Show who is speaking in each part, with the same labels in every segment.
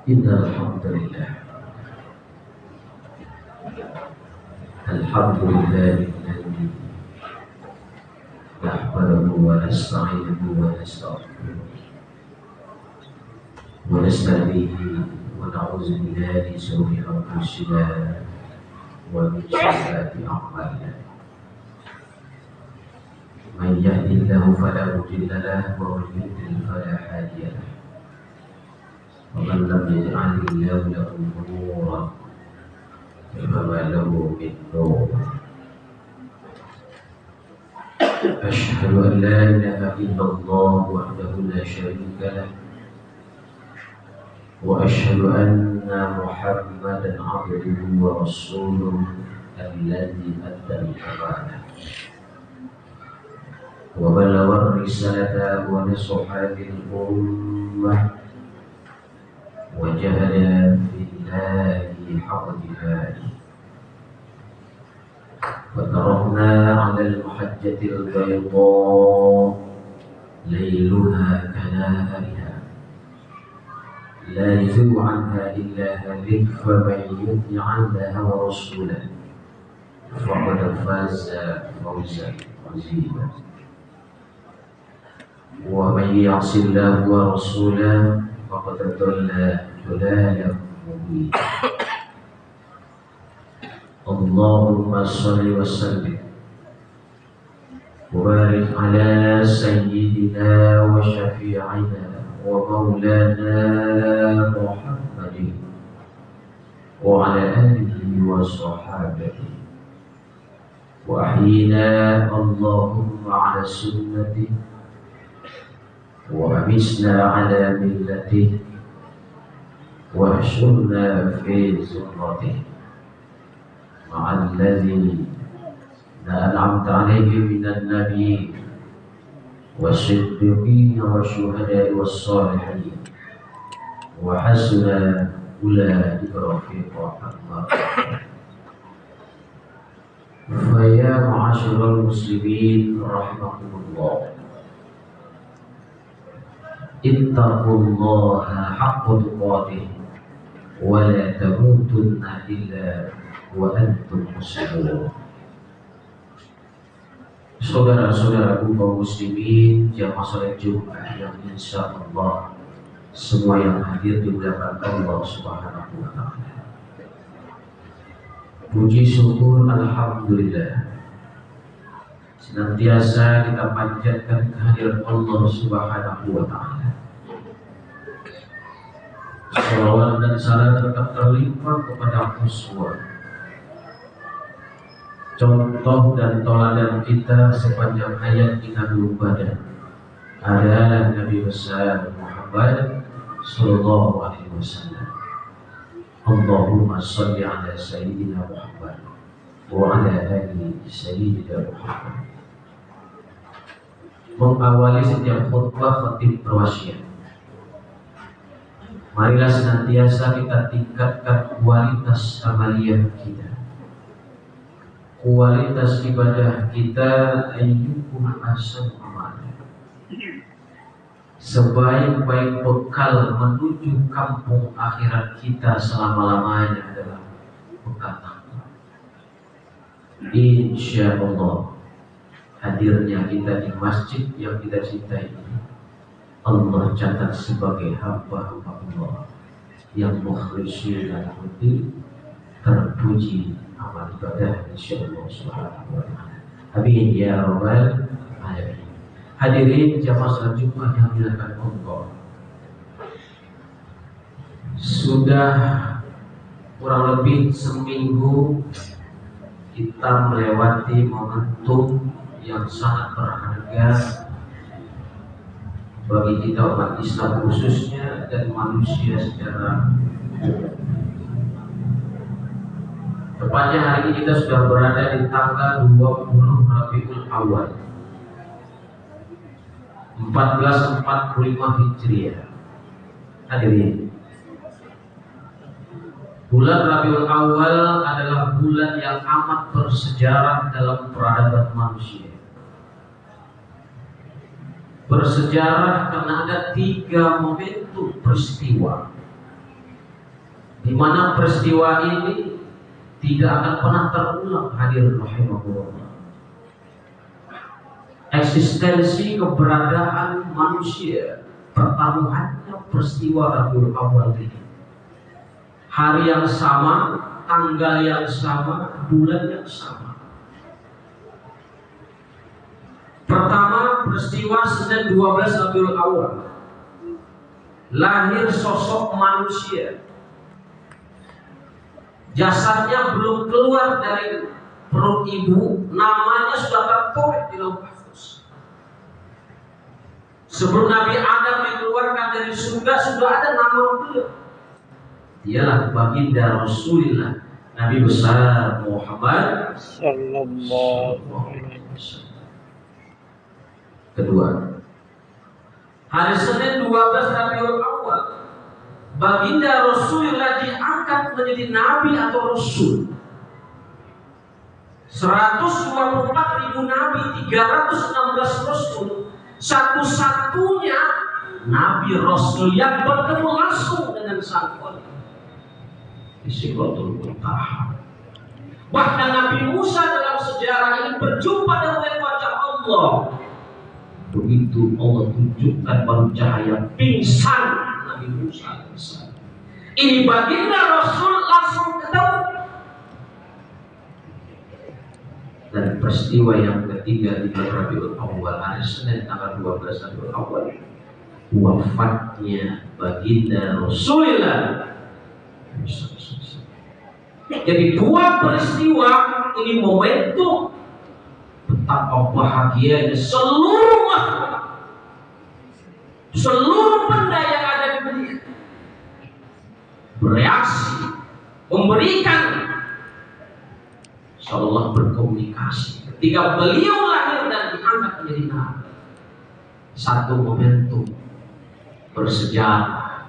Speaker 1: إن الحمد لله الذي نحمده ونستعينه ونستغفره ونستهديه ونعوذ بالله من شرور أنفسنا ومن سيئات أعمالنا. من يهد الله فلا مضل له ومن يضلل فلا هادي له. ومن لم يجعل الله له نورا فما له من نور. أشهد أن لا إله إلا الله وحده لا شريك له، وأشهد أن محمدا عبده ورسوله الذي أدى الأمانة وبلغ الرسالة ونصح للأمة وجاهد في الله حق جهاده، وتركنا على المحجة البيضاء ليلها كنهارها لا يزيغ عنها إلا هالك، فمن يطع الله ورسوله فقد فاز فوزا عظيما، ومن يعص الله ورسوله فقد ضل ضلالا مبينا. اللهم صل وسلم وبارك على سيدنا وشفيعنا ومولانا محمد وعلى آله وصحابته، وأحينا اللهم على سنته وأمسنا على ملته واحشرنا في زمرته مع الذين أنعمت عليهم من النبيين والصديقين والشهداء والصالحين وحسن أولئك رفيقا. فيا معاشر المسلمين رحمكم الله، اتقوا الله حق تقاته ولا تموتن إلا وأنتم مسلمون. Saudara-saudaraku kaum muslimin jamaah salat Jumat yang insya Allah semua yang hadir dimuliakan Allah Subhanahu wa Ta'ala. Puji syukur alhamdulillah senantiasa kita panjatkan kehadiran Allah Subhanahu wa Ta'ala. Salawat dan salam tetap terlimpah kepada Rasulullah, contoh dan toladan kita sepanjang hayat kita dulu badan adalah Nabi besar Muhammad Sallallahu Alaihi Wasallam. Allahumma salli ala Sayyidina Muhammad wa ala ali Sayyidina Muhammad. Mengawali setiap khutbah khatib berwasiat, marilah senantiasa kita tingkatkan kualitas amaliyah kita, kualitas ibadah kita. Ayyukum ahsanu amala, sebaik-baik bekal menuju kampung akhirat kita selama-lamanya adalah bekal takwa. Insya Allah hadirnya kita di masjid yang kita cintai ini Allah catat sebagai hamba-hamba Allah yang mukhlisin dan terpuji amal ibadah insyaallah subhanahu wa ta'ala. Amin ya rabbal alamin. Hadirin jamaah salat Jumat yang dimuliakan Allah, sudah kurang lebih seminggu kita melewati momentum yang sangat berharga bagi kita umat Islam khususnya dan manusia secara umum. Tepatnya hari ini kita sudah berada di tanggal 20 Rabiul Awal 1445 Hijriah. Hadirin, bulan Rabiul Awal adalah bulan yang amat bersejarah dalam peradaban manusia. Bersejarah karena ada 3 momentum peristiwa di mana peristiwa ini tidak akan pernah terulang. Hadirin rahimahullah, eksistensi keberadaan manusia, pertaruhannya peristiwa Rabiul Awal ini, hari yang sama, tanggal yang sama, bulan yang sama. Pertama, peristiwa Senin 12 Rabiul Awal, lahir sosok manusia. Jasadnya belum keluar dari perut ibu, namanya sudah tertulis di lauh mahfuz. Sebelum Nabi Adam dikeluarkan dari surga, sudah ada nama beliau. Dialah baginda Rasulullah, Nabi besar Muhammad sallallahu alaihi wasallam. Kedua, hari Senin 12 Rabiul Awal, baginda Rasulullah diangkat menjadi nabi atau rasul. 124.000 nabi, 316 rasul, satu-satunya nabi rasul yang bertemu langsung dengan sang khaliq di Sidratul Muntaha. Bahkan Nabi Musa dalam sejarah ini berjumpa dengan wajah Allah. Begitu Allah tunjukkan baru cahaya, pingsan Nabi Musa. Ini baginda Rasul langsung ketemu. Dan peristiwa yang ketiga di Rabiul Awal, hari Senin tanggal 12 Rabiul Awal, wafatnya baginda Rasulullah. Jadi dua peristiwa ini momentum betapa bahagianya seluruh makhluk, seluruh benda yang ada di dunia bereaksi, memberikan, insyaallah berkomunikasi ketika beliau lahir dan diangkat menjadi nabi. Satu momentum bersejarah,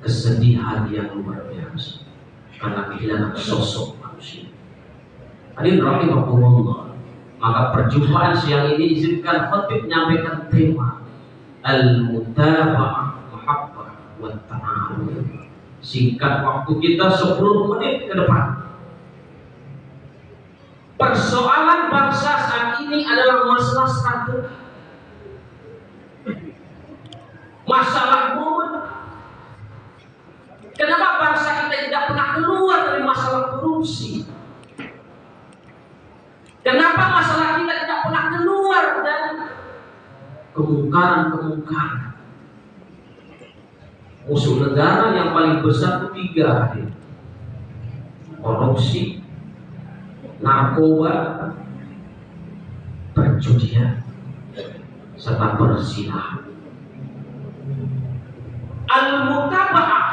Speaker 1: kesedihan yang luar biasa karena kehilangan sosok manusia. Hadirin rahimahullah, maka perjumpaan siang ini izinkan khatib menyampaikan tema Al-Mutaba'ah Mahabbah wa Ta'aruf. Singkat waktu kita 10 menit ke depan. Persoalan bangsa saat ini adalah masalah strategi, masalah momen. Kenapa bangsa kita tidak pernah keluar dari masalah korupsi? Kenapa masalah kita tidak pernah keluar dari kemungkaran-kemungkaran? Musuh negara yang paling besar itu 3, korupsi, narkoba, perjudian, serta perzinahan. Al-Mutaba'ah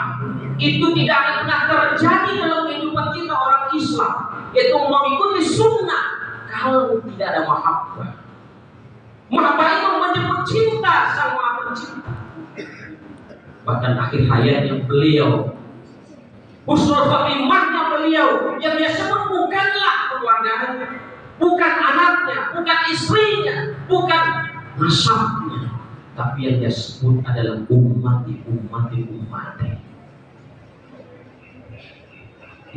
Speaker 1: itu tidak akan pernah terjadi dalam kehidupan kita orang Islam, yaitu mengikuti sunnah, kalau tidak ada mahabbah. Mahabbah itu menjemput cinta sang Maha Pencipta. Bahkan akhir hayatnya beliau, husnul khotimahnya beliau, yang dia sebut bukanlah keluarganya, bukan anaknya, bukan istrinya, bukan nasabnya, tapi yang dia sebut adalah ummati.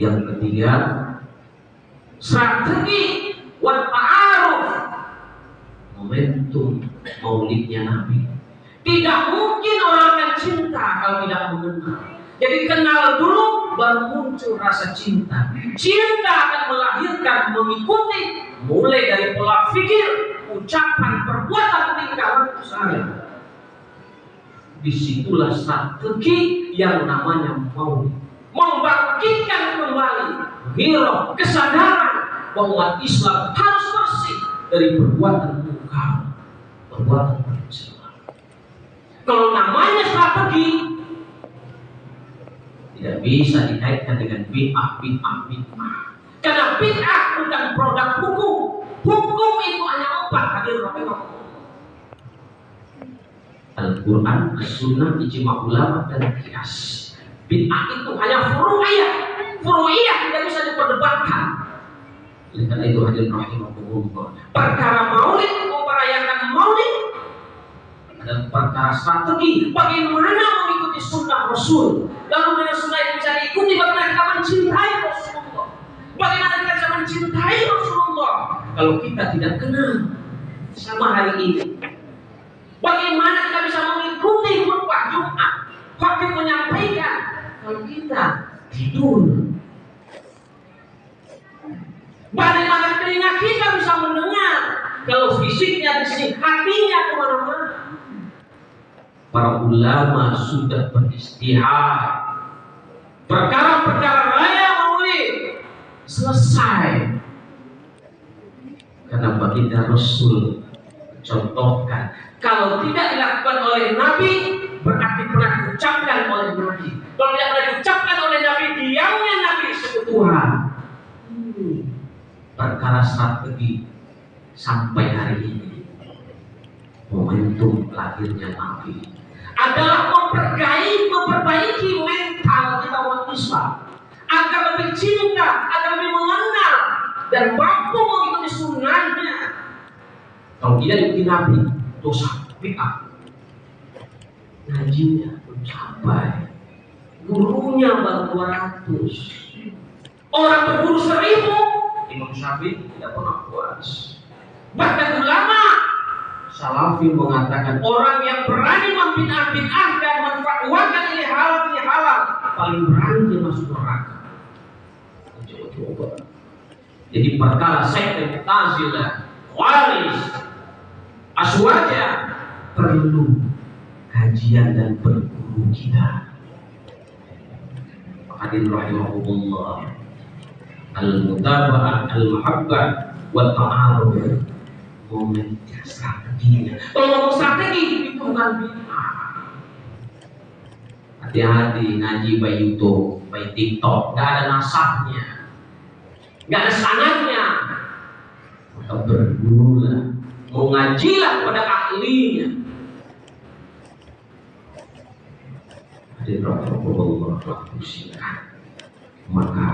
Speaker 1: Yang ketiga, strategi wa ta'aruf, momentum maulidnya Nabi. Tidak mungkin orang akan cinta kalau tidak mengenal. Jadi kenal dulu baru muncul rasa cinta. Cinta akan melahirkan, mengikuti, mulai dari pola pikir, ucapan, perbuatan, tingkah laku saya. Disitulah strategi yang namanya maulid, membangkitkan kembali hirau kesadaran bahwa Islam harus bersih dari perbuatan mungkar, perbuatan tercela. Kalau namanya strategi tidak bisa dikaitkan dengan bid'ah. Karena bid'ah bukan produk hukum. Hukum itu hanya 4, hadir rahimahullah. Al-Quran, As-Sunnah, Ijma' ulama, dan Qiyas. Bid'ah itu hanya furu'iyah. Furu'iyah tidak bisa diperdebatkan. Oleh karena itu hadir rahimahullah, perkara maulid, merayakan maulid adalah perkara strategi. Bagaimana mengikuti sunnah Rasul. Lalu dengan sunnah itu bisa diikuti, bagaimana mencintai Rasulullah kalau kita tidak kenal sama hari ini? Bagaimana kita bisa mengikuti khutbah Jumat? Khatib menyampaikan kalau kita tidur. Bagaimana telinga kita bisa mendengar kalau fisiknya di sini, hatinya kemana-mana? Para ulama sudah beristihad. Perkara-perkara raya maulid selesai. Karena baginda Rasul contohkan, kalau tidak dilakukan oleh Nabi, berarti pernah diucapkan oleh Nabi. Kalau tidak pernah diucapkan oleh Nabi, diamnya Nabi disebut Tuhan. Perkara strategi sampai hari ini, momentum lahirnya Nabi adalah memperbaiki mental kita umat Islam agar lebih cinta, agar lebih mengenal dan mampu mengikuti sunnahnya. Kalau tidak ikuti Nabi, dosa bid'ah. Ngajinya belum sampai, gurunya baru 200, orang berguru 1000. Imam Syafi'i tidak pernah puas. Bahkan ulama Salafi mengatakan orang yang berani membid'ah-bid'ahkan, memfatwakan ini halal, paling berani dia masuk neraka. Coba. Jadi perkara sekte Mu'tazilah, Khawarij, Aswaja perlu kajian dan berguru kita. Hadirin rahimahumullah, al-mutaba'ah, al-mahabbah, wa ta'aruf, momen strateginya. Kalau ngomong strategi itu bukan bid'ah. Hati-hati ngaji by YouTube, by TikTok, nggak ada nasabnya, nggak ada sanadnya. Maka bergurulah, mau ngajilah pada ahlinya. Hadirin rahimahullah, maka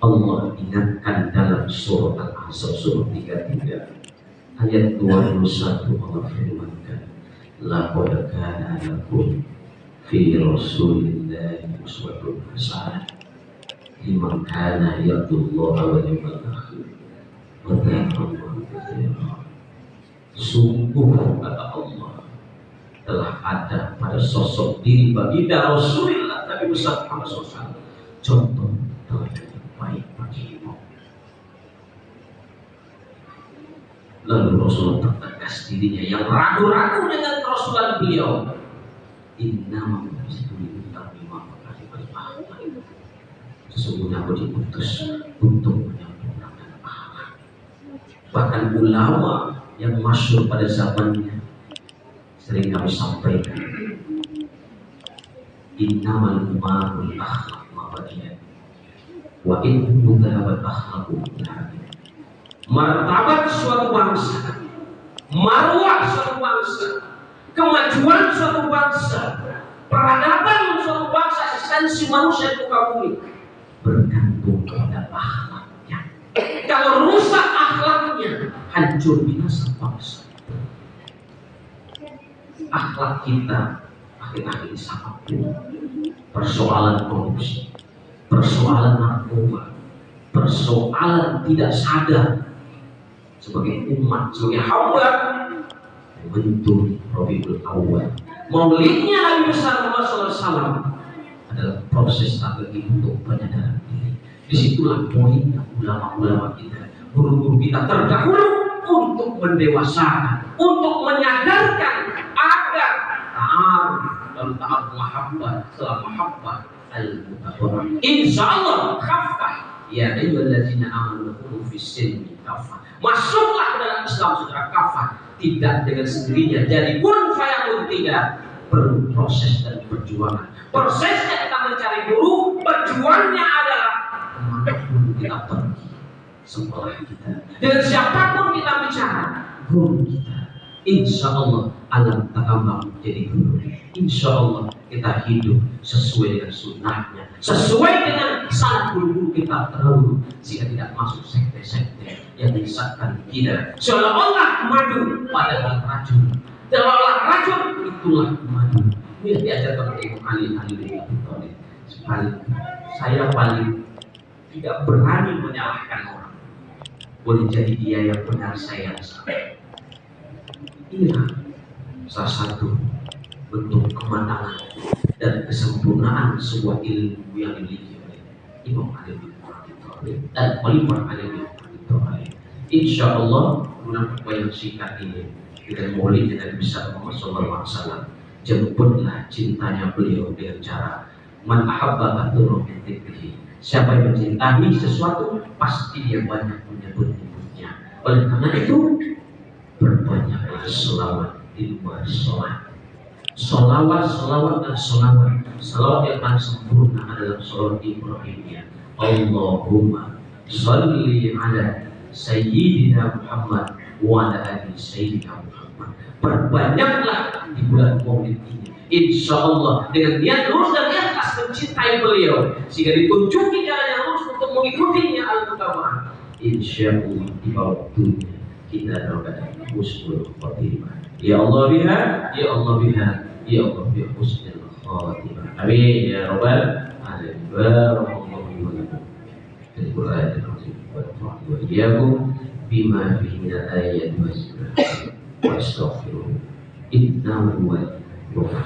Speaker 1: Allah ingatkan dalam surat Al-Ahzab surah 33 ayat 21, Allah firmankan, laqad kana lakum fi rasulillahi uswatun hasanah liman kana yarjullaha wal yawmal akhir wa dzakarallaha katsiran. Sungguh kata Allah, telah ada pada sosok diri baginda Rasulullah Nabi Muhammad SAW contoh teladan yang baik bagimu. Lalu Rasulullah tertegas dirinya yang ragu-ragu dengan kerasulan beliau. Innama bu'ithtu liutammima makarimal akhlaq. Sesungguhnya aku diutus untuk menyempurnakan akhlak. Bahkan ulama yang masyhur pada zamannya sering kami sampaikan, innamal umarul akhlaq mabadiyan wa in mudhabat akhlaqu mudhabat. Martabat suatu bangsa, marwah suatu bangsa, kemajuan suatu bangsa, peradaban suatu bangsa, esensi manusia di muka bumi bergantung pada akhlaknya. Kalau rusak akhlaknya, hancur binasa bangsa. Akhlak kita akhir-akhir sangat buruk. Persoalan korupsi, persoalan narkoba, persoalan tidak sadar sebagai umat, sebagai hamba membentuk Rabiul Awwal. Maulidnya Nabi besar Muhammad SAW adalah proses strategi untuk penyadaran diri. Disitulah poinnya ulama-ulama kita, guru-guru kita terdahulu untuk mendewasakan, untuk menyadarkan agar ta'aruf dan ta'aruf mahabbah setelah mahabbah al-mutabara. Insyaallah khaffah ya ayyuhallazina amanu dukhulu fis-silmi khaffah. Masuklah ke dalam Islam secara kafah, tidak dengan sendirinya. Jadi kun fayakun, tidak, perlu proses dan perjuangan. Prosesnya kita mencari guru, perjuangannya adalah kemanapun kita pergi, sekolah kita, dengan siapapun kita bicara, guru kita. Insya Allah alam takambang menjadi guru. Insya Allah kita hidup sesuai dengan sunnahnya, sesuai dengan sanad guru kita terdahulu, sehingga tidak masuk sekte-sekte yang menyesatkan kita. Seolah-olah madu padahal racun, seolah-olah racun itulah madu. Ini yang diajarkan oleh Ali bin Abi Thalib. Saya paling tidak berani menyalahkan orang. boleh jadi dia yang benar, saya yang salah. Inilah salah satu bentuk kematangan dan kesempurnaan sebuah ilmu yang dimiliki oleh Imam Ali bin Abi Thalib dan Khalifah Ali bin Abi Thalib. Insya Allah menurut yang singkat ini kita mulai dengan besar Muhammad SAW. Jemputlah cintanya beliau dengan cara man ahabba katuru min dzikrihi. Siapa yang mencintai sesuatu pasti dia banyak menyebut-nyebutnya. Oleh karena itu berbanyaklah selawat di luar sholat. Salawat dan salawat. Salawat yang paling sempurna adalah salawat Ibrahimiyah. Allahumma salli ala Sayyidina Muhammad wa ala ali Sayyidina Muhammad. Perbanyaklah di bulan Maulid ini. Insya Allah dengan niat lurus dan ikhlas mencintai beliau, sehingga ditunjuki jalan yang lurus untuk mengikutinya al-mutaba'ah. Insya Allah di bawah dunia kita dalam keadaan husnul khotimah. Ya Allah biha, ya Allah biha, ya Allah bi husnul khotimah. Amin ya rabbal alamin. Barakallahu fi wa lakum fil Qur'anil azim wa nafa'ani wa iyyakum bima fihi min al-ayati wa astaghfiruh innahu huwal ghafur